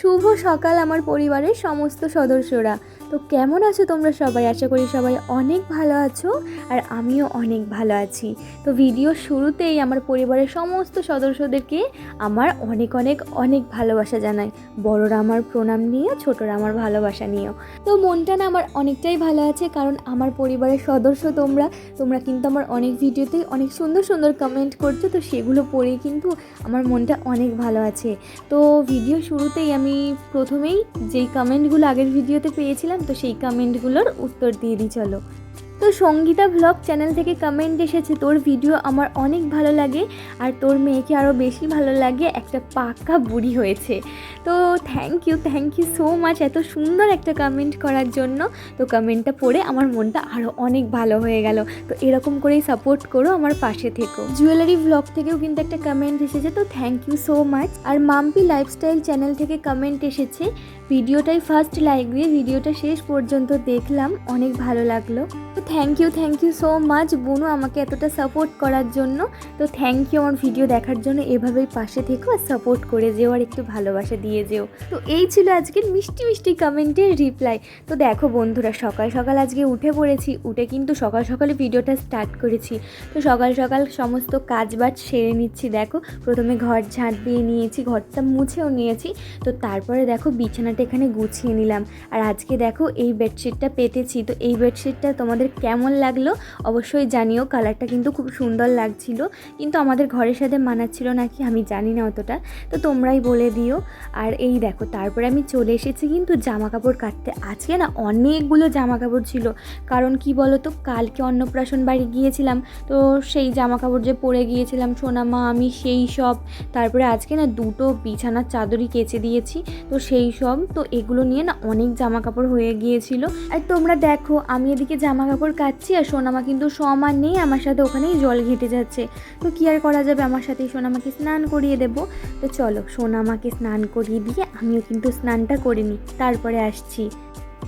শুভ সকাল আমার পরিবারের সমস্ত সদস্যরা। তো কেমন আছো তোমরা সবাই? আশা করি সবাই অনেক ভালো আছো, আর আমিও অনেক ভালো আছি। তো ভিডিওর শুরুতেই আমার পরিবারের সমস্ত সদস্যদেরকে আমার অনেক অনেক অনেক ভালোবাসা জানাই। বড়রা আমার প্রণাম নিও, ছোটরা আমার ভালোবাসা নিও। তো মনটা না আমার অনেকটাই ভালো আছে, কারণ আমার পরিবারের সদস্য তোমরা কিন্তু আমার অনেক ভিডিওতেই অনেক সুন্দর সুন্দর কমেন্ট করছো, তো সেগুলো পড়েই কিন্তু আমার মনটা অনেক ভালো আছে। তো ভিডিও শুরুতেই আমি প্রথমেই যেই কমেন্টগুলো আগের ভিডিওতে পেয়েছিলাম, তো সেই কমেন্টগুলোর উত্তর দিয়ে দিই চলো। তো সঙ্গীতা ভ্লগ চ্যানেল থেকে কমেন্ট এসেছে, তোর ভিডিও আমার অনেক ভালো লাগে, আর তোর মেয়েকে আরও বেশি ভালো লাগে, একটা পাক্কা বুড়ি হয়েছে। তো থ্যাংক ইউ সো মাচ এত সুন্দর একটা কমেন্ট করার জন্য। তো কমেন্টটা পড়ে আমার মনটা আরও অনেক ভালো হয়ে গেল। তো এরকম করেই সাপোর্ট করো, আমার পাশে থেকো। জুয়েলারি ভ্লগ থেকেও কিন্তু একটা কমেন্ট এসেছে, তো থ্যাংক ইউ সো মাচ। আর মাম্পি লাইফস্টাইল চ্যানেল থেকে কমেন্ট এসেছে, ভিডিওটাই ফার্স্ট লাইক দিয়ে ভিডিওটা শেষ পর্যন্ত দেখলাম, অনেক ভালো লাগলো। তো থ্যাংক ইউ সো মাচ বুনু, আমাকে এতটা সাপোর্ট করার জন্য। তো থ্যাংক ইউ আমার ভিডিও দেখার জন্য। এভাবেই পাশে থেকো আর সাপোর্ট করে যেও, আর একটু ভালোবাসা দিয়ে যেও। তো এই ছিল আজকের মিষ্টি মিষ্টি কমেন্টের রিপ্লাই। তো দেখো বন্ধুরা, সকাল সকাল আজকে উঠে পড়েছি, উঠে কিন্তু সকাল সকালে ভিডিওটা স্টার্ট করেছি। তো সকাল সকাল সমস্ত কাজ বাজ সেরে নিচ্ছি। দেখো প্রথমে ঘর ঝাঁট দিয়ে নিয়েছি, ঘরটা মুছেও নিয়েছি। তো তারপরে দেখো বিছানাটা এখানে গুছিয়ে নিলাম। আর আজকে দেখো এই বেডশিটটা পেতেছি। তো এই বেডশিটটা তোমাদের কেমন লাগলো অবশ্যই জানিও। কালারটা কিন্তু খুব সুন্দর লাগছিল, কিন্তু আমাদের ঘরের সাথে মানাচ্ছিল নাকি আমি জানি না অতটা, তো তোমরাই বলে দিও। আর এই দেখো তারপরে আমি চলে এসেছি কিন্তু জামা কাপড় কাটতে। আজকে না অনেকগুলো জামা কাপড় ছিল, কারণ কি বলো তো, কালকে অন্নপ্রাশন বাড়ি গিয়েছিলাম, তো সেই জামা কাপড় যে পরে গিয়েছিলাম সোনামা আমি, সেই সব। তারপরে আজকে না দুটো বিছানার চাদরই কেচে দিয়েছি, তো সেই সব। তো এগুলো নিয়ে না অনেক জামা কাপড় হয়ে গিয়েছিল। আর তোমরা দেখো আমি এদিকে জামা কাপড় কাচ্ছি, আর সোনামা কিন্তু সমান নেই আমার সাথে, ওখানেই জল ঘেঁটে যাচ্ছে। তো কি আর করা যাবে, আমার সাথেই সোনামাকে স্নান করিয়ে দেবো। তো চলো সোনামাকে স্নান করিয়ে দিয়ে আমিও কিন্তু স্নানটা করে নিই, তারপরে আসছি।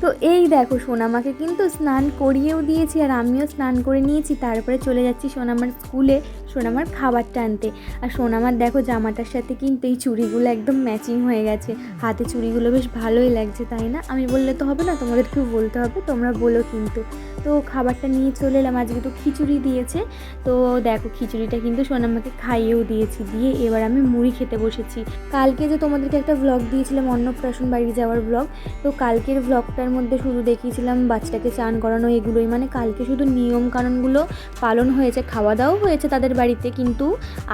তো এই দেখো সোনামাকে কিন্তু স্নান করিয়েও দিয়েছি, আর আমিও স্নান করে নিয়েছি। তারপরে চলে যাচ্ছি সোনামার স্কুলে সোনামার খাবারটা আনতে। আর সোনামার দেখো জামাটার সাথে কিন্তু এই চুড়িগুলো একদম ম্যাচিং হয়ে গেছে, হাতে চুড়িগুলো বেশ ভালোই লাগছে, তাই না? আমি বললে তো হবে না, তোমাদেরকেও বলতে হবে, তোমরা বলো কিন্তু। তো খাবারটা নিয়ে চলে এলাম। আজকে তো খিচুড়ি দিয়েছে, তো দেখো খিচুড়িটা কিন্তু সোনামাকে খাইয়েও দিয়েছি, দিয়ে এবার আমি মুড়ি খেতে বসেছি। কালকে যে তোমাদেরকে একটা ভ্লগ দিয়েছিলাম অন্নপ্রাশন বাড়ি যাওয়ার ভ্লগ, তো কালকের ভ্লগটার মধ্যে শুধু দেখিয়েছিলাম বাচ্চাটাকে চান করানো, এগুলোই, মানে কালকে শুধু নিয়ম কানুনগুলো পালন হয়েছে, খাওয়া দাওয়া হয়েছে তাদের বাড়িতে, কিন্তু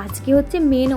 আজকে হচ্ছে মেন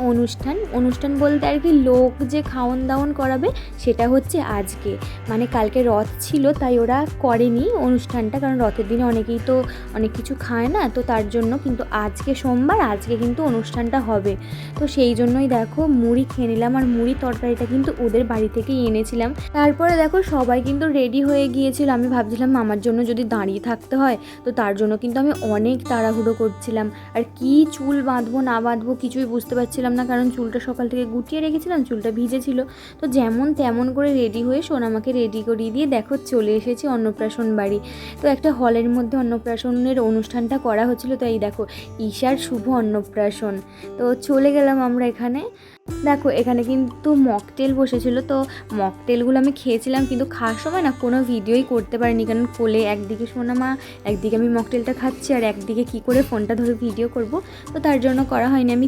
অনুষ্ঠান বলতে আর কি, লোক যে খাওয়ান দাওয়ান করাবে সেটা হচ্ছে আজকে। মানে কালকে রথ ছিল তাই ওরা করেনি অনুষ্ঠানটা, কারণ রথের দিনে অনেকেই তো অনেক কিছু খায় না, তো তার জন্য। কিন্তু আজকে সোমবার, আজকে কিন্তু অনুষ্ঠানটা হবে, তো সেই জন্যই দেখো মুড়ি খেয়ে নিলাম। আর মুড়ি তরকারিটা কিন্তু ওদের বাড়ি থেকেই এনেছিলাম। তারপরে দেখো সবাই কিন্তু রেডি হয়ে গিয়েছিল। আমি ভাবছিলাম আমার জন্য যদি দাঁড়িয়ে থাকতে হয়, তো তার জন্য কিন্তু আমি অনেক তাড়াহুড়ো করছিলাম। আর কি চুল বাঁধবো না বাঁধবো কিছুই বুঝতে পারছিলাম না, কারণ চুলটা সকাল থেকে গুটিয়ে রেখেছিলাম, চুলটা ভিজে ছিল। তো যেমন তেমন করে রেডি হয়ে সোনামাকে রেডি করিয়ে দিয়ে দেখো চলে এসেছি অন্নপ্রাশন বাড়ি। তো একটা হলের মধ্যে অন্নপ্রাশনের অনুষ্ঠানটা করা হচ্ছিল, তো এই দেখো ঈশার শুভ অন্নপ্রাশন। তো চলে গেলাম আমরা এখানে। দেখো এখানে কিন্তু মকটেল বসেছিল, তো মকটেলগুলো আমি খেয়েছিলাম, কিন্তু খাওয়ার সময় না কোনো ভিডিওই করতে পারিনি, কারণ কোলে একদিকে সোনামা, একদিকে আমি মকটেলটা খাচ্ছি, আর একদিকে কি করে ফোনটা ধরে ভিডিও করব, তো তার জন্য করা হয়নি। আমি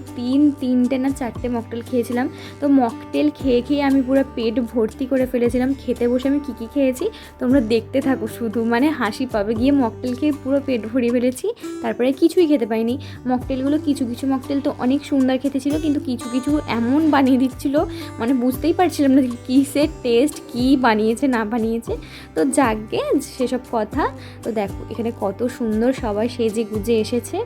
তিনটে না চারটে মকটেল খেয়েছিলাম। তো মকটেল খেয়ে খেয়ে আমি পুরো পেট ভর্তি করে ফেলেছিলাম। খেতে বসে আমি কী খেয়েছি তোমরা দেখতে থাকো শুধু, মানে হাসি পাবে। গিয়ে মকটেল খেয়ে পুরো পেট ভরিয়ে ফেলেছি, তারপরে কিছুই খেতে পাইনি। মকটেলগুলো কিছু মকটেল তো অনেক সুন্দর খেতে ছিল, কিন্তু কিছু এমন বানিয়ে দিচ্ছিল, মানে বুঝতেই পারছিলাম না কিসের টেস্ট, কি বানিয়েছে না বানিয়েছে। তো যাকগে সেসব কথা। তো দেখো এখানে কত সুন্দর সবাই সেজে গুজে এসেছে।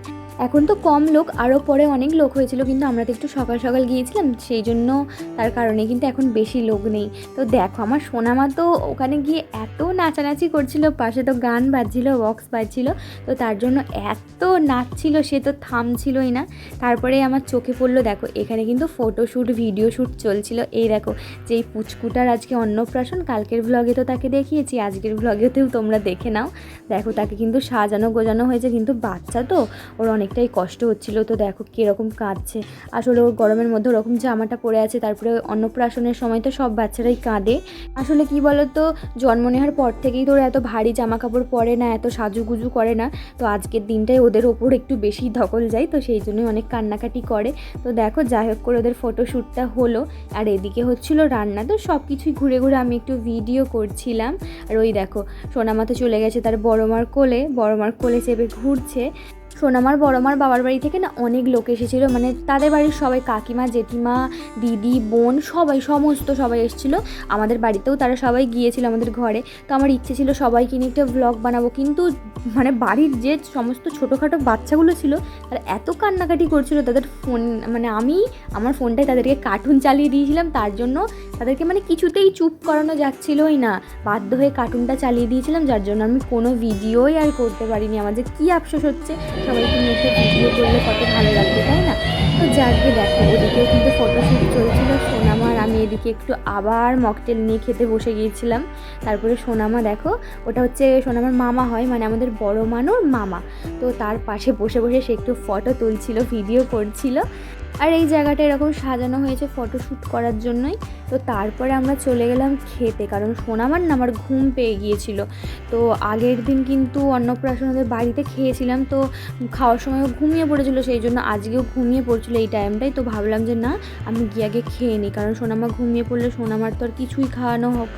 এখন তো কম লোক, আরও পরে অনেক লোক হয়েছিল, কিন্তু আমরা তো একটু সকাল সকাল গিয়েছিলাম, সেই জন্য তার কারণে কিন্তু এখন বেশি লোক নেই। তো দেখো আমার সোনামা তো ওখানে গিয়ে এত নাচানাচি করছিল, পাশে তো গান বাজছিল, বক্স বাজছিল, তো তার জন্য এত নাচছিল, সে তো থামছিলই না। তারপরে আমার চোখে পড়লো, দেখো এখানে কিন্তু ফটোশ্যুট ফটোশ্যুট ভিডিও শ্যুট চলছিল। এই দেখো যেই পুচকুটার আজকে অন্নপ্রাশন, কালকের ভ্লগে তো তাকে দেখিয়েছি, আজকের ভ্লগেতেও তোমরা দেখে নাও। দেখো তাকে কিন্তু সাজানো গোজানো হয়েছে, কিন্তু বাচ্চা তো ওর অনেকটাই কষ্ট হচ্ছিল। তো দেখো কীরকম কাঁদছে, আসলে ওর গরমের মধ্যে ওরকম জামাটা পরে আছে। তারপরে অন্নপ্রাশনের সময় তো সব বাচ্চারাই কাঁদে। আসলে কি বলো তো, জন্ম নেওয়ার পর থেকেই তোর এত ভারী জামা কাপড় পরে না, এত সাজুগুজু করে না। তো আজকের দিনটাই ওদের ওপর একটু বেশি ধকল যায়, তো সেই জন্যই অনেক কান্নাকাটি করে। তো দেখো যাই হোক করে ওদের ফটোশ্যুটটা হলো। আর এদিকে হচ্ছিল রান্না, তো সব কিছুই ঘুরে ঘুরে আমি একটু ভিডিও করছিলাম। আর ওই দেখো সোনামা তো চলে গেছে তার বড়মার কোলে চেপে ঘুরছে। সোনামার বড়মার বাবার বাড়ি থেকে না অনেক লোক এসেছিলো, মানে তাদের বাড়ির সবাই, কাকিমা, জেঠিমা, দিদি, বোন, সবাই এসেছিলো। আমাদের বাড়িতেও তারা সবাই গিয়েছিল আমাদের ঘরে। তো আমার ইচ্ছে ছিল সবাইকে নিয়ে একটা ভ্লগ বানাবো, কিন্তু মানে বাড়ির যে সমস্ত ছোটোখাটো বাচ্চাগুলো ছিল তারা এত কান্নাকাটি করছিল, তাদের ফোন, মানে আমি আমার ফোনটায় তাদেরকে কার্টুন চালিয়ে দিয়েছিলাম, তার জন্য তাদেরকে মানে কিছুতেই চুপ করানো যাচ্ছিলোই না, বাধ্য হয়ে কার্টুনটা চালিয়ে দিয়েছিলাম, যার জন্য আমি কোনো ভিডিওই আর করতে পারিনি। আমার যে কী আফসোস হচ্ছে, সবাইকে নিয়ে একটা ভিডিও করলে কত ভালো লাগবে, তাই না? তো যাকে দেখো ওদিকেও কিন্তু ফটোশ্যুট চলছিল সোনামা, আর আমি এদিকে একটু আবার মকটেল নিয়ে খেতে বসে গিয়েছিলাম। তারপরে সোনামা দেখো, ওটা হচ্ছে সোনামার মামা হয়, মানে আমাদের বড় মানুর মামা। তো তার পাশে বসে বসে সে একটু ফটো তুলছিল, ভিডিও করছিল। আর এই জায়গাটা এরকম সাজানো হয়েছে ফটোশ্যুট করার জন্যই। তো তারপরে আমরা চলে গেলাম খেতে, কারণ সোনামার না আমার ঘুম পেয়ে গিয়েছিল। তো আগের দিন কিন্তু অন্নপ্রাশন ওদের বাড়িতে খেয়েছিলাম, তো খাওয়ার সময়ও ঘুমিয়ে পড়েছিল, সেই জন্য আজকেও ঘুমিয়ে পড়ছিল এই টাইমটাই। তো ভাবলাম যে না, আমি গিয়ে আগে খেয়ে নিই, কারণ সোনামা ঘুমিয়ে পড়লে সোনামার তো আর কিছুই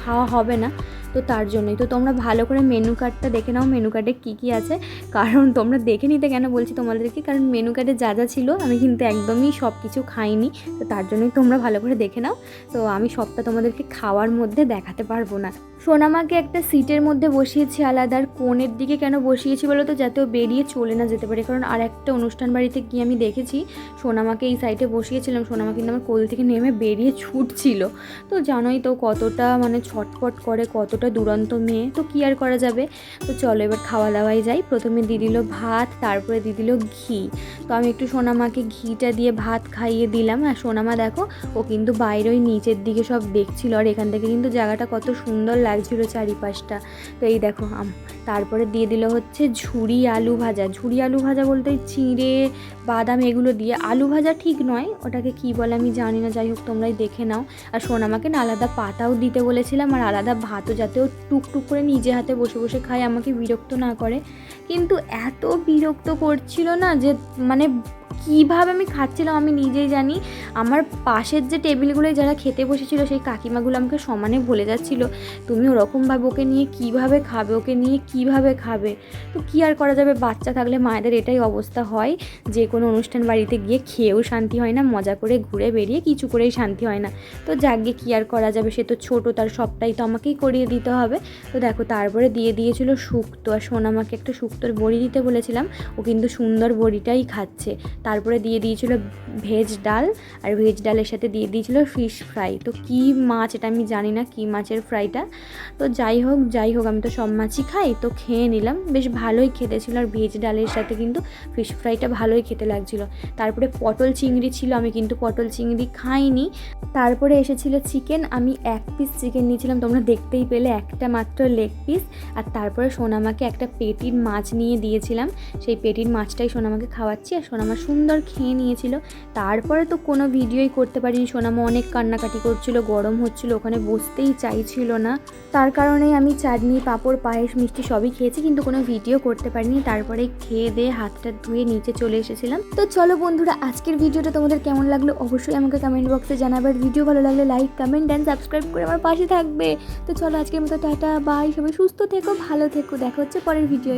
খাওয়া হবে না। তো তার জন্যই তো তোমরা ভালো করে মেনু কার্ডটা দেখে নাও, মেনু কার্ডে কী কী আছে। কারণ তোমরা দেখে নিতে কেন বলছি তোমাদেরকে, কারণ মেনু কার্ডে যা যা ছিল আমি কিন্তু একদমই সব কিছু খাইনি, তো তার জন্যই তোমরা ভালো করে দেখে নাও। তো আমি সবটা তোমাদেরকে খাওয়ার মধ্যে দেখাতে পারবো না। সোনামাকে একটা সিটের মধ্যে বসিয়েছি আলাদা, আর কোণের দিকে কেন বসিয়েছি বলো তো, যাতে ও বেরিয়ে চলে না যেতে পারে। কারণ আর একটা অনুষ্ঠান বাড়িতে গিয়ে আমি দেখেছি সোনামাকে এই সাইডে বসিয়েছিলাম, সোনামা কিন্তু আমার কোল থেকে নেমে বেরিয়ে ছুটছিল। তো জানোই তো কতটা মানে ছটফট করে, কতটা দুরন্ত মেয়ে, তো কী আর করা যাবে। তো চলো এবার খাওয়া দাওয়ায় যাই। প্রথমে দিয়ে দিল ভাত, তারপরে দিয়ে দিল ঘি। তো আমি একটু সোনামাকে ঘিটা দিয়ে ভাত খাইয়ে দিলাম। আর সোনামা দেখো ও কিন্তু বাইরে ওই নিচের দিকে সব দেখছিল, আর এখান থেকে কিন্তু জায়গাটা কত সুন্দর লাগছিল চারিপাশটা। তো এই দেখো তারপরে দিয়ে দিল হচ্ছে ঝুরি আলু ভাজা বলতে চিঁড়ে বাদাম এগুলো দিয়ে আলু ভাজা ঠিক নয়, ওটাকে কি বলে আমি জানি না, যাই হোক তোমরাই দেখে নাও। আর সোনামাকে না আলাদা পাতাও দিতে বলেছিলাম, আর আলাদা ভাতও, যাতে ও টুকটুক করে নিজে হাতে বসে বসে খায়, আমাকে বিরক্ত না করে। কিন্তু এত বিরক্ত করছিল না যে মানে কীভাবে আমি খাচ্ছিলাম আমি নিজেই জানি। আমার পাশের যে টেবিলগুলোয় যারা খেতে বসেছিল সেই কাকিমাগুলো আমাকে সমানে বলে যাচ্ছিল, তুমি ওরকমভাবে ওকে নিয়ে কীভাবে খাবে। তো কী আর করা যাবে, বাচ্চা থাকলে মায়েদের এটাই অবস্থা হয়, যে কোনো অনুষ্ঠান বাড়িতে গিয়ে খেয়েও শান্তি হয় না, মজা করে ঘুরে বেরিয়ে কিছু করেই শান্তি হয় না। তো যাকে কী আর করা যাবে, সে তো ছোটো, তার সবটাই তো আমাকেই করিয়ে দিতে হবে। তো দেখো তারপরে দিয়ে দিয়েছিল শুক্তো, আর সোনামাকে একটা শুক্তোর বড়ি দিতে বলেছিলাম, ও কিন্তু সুন্দর বড়িটাই খাচ্ছে। তারপরে দিয়ে দিয়েছিল ভেজ ডাল, আর ভেজ ডালের সাথে দিয়ে দিয়েছিল ফিশ ফ্রাই। তো কী মাছ এটা আমি জানি না, কী মাছের ফ্রাইটা। তো যাই হোক আমি তো সব মাছই খাই, তো খেয়ে নিলাম, বেশ ভালোই খেতে ছিল। আর ভেজ ডালের সাথে কিন্তু ফিশ ফ্রাইটা ভালোই খেতে লাগছিল। তারপরে পটল চিংড়ি ছিল, আমি কিন্তু পটল চিংড়ি খাইনি। তারপরে এসেছিল চিকেন, আমি 1 পিস চিকেন নিয়েছিলাম, তোমরা দেখতেই পেলে একটা মাত্র লেগ পিস। আর তারপরে সোনামাকে একটা পেটির মাছ নিয়ে দিয়েছিলাম, সেই পেটির মাছটাই সোনামাকে খাওয়াচ্ছি, আর সোনামা সুন্দর খেয়ে নিয়েছিল। তারপরে তো কোনো ভিডিওই করতে পারিনি, সোনামা অনেক কান্নাকাটি করছিল, গরম হচ্ছিল, ওখানে বসতেই চাইছিল না। তার কারণেই আমি চাটনি, পাঁপড়, পায়েস, মিষ্টি সবই খেয়েছি, কিন্তু কোনো ভিডিও করতে পারিনি। তারপরে খেয়ে দিয়ে হাতটা ধুয়ে নিচে চলে এসেছিলাম। তো চলো বন্ধুরা, আজকের ভিডিওটা তোমাদের কেমন লাগলো অবশ্যই আমাকে কমেন্ট বক্সে জানাবে। ভিডিও ভালো লাগলে লাইক, কমেন্ট অ্যান্ড সাবস্ক্রাইব করে আমার পাশে থাকবে। তো চলো আজকের মতো টাটা, বাই, সবাই সুস্থ থেকো, ভালো থেকো, দেখা হচ্ছে পরের ভিডিওয়।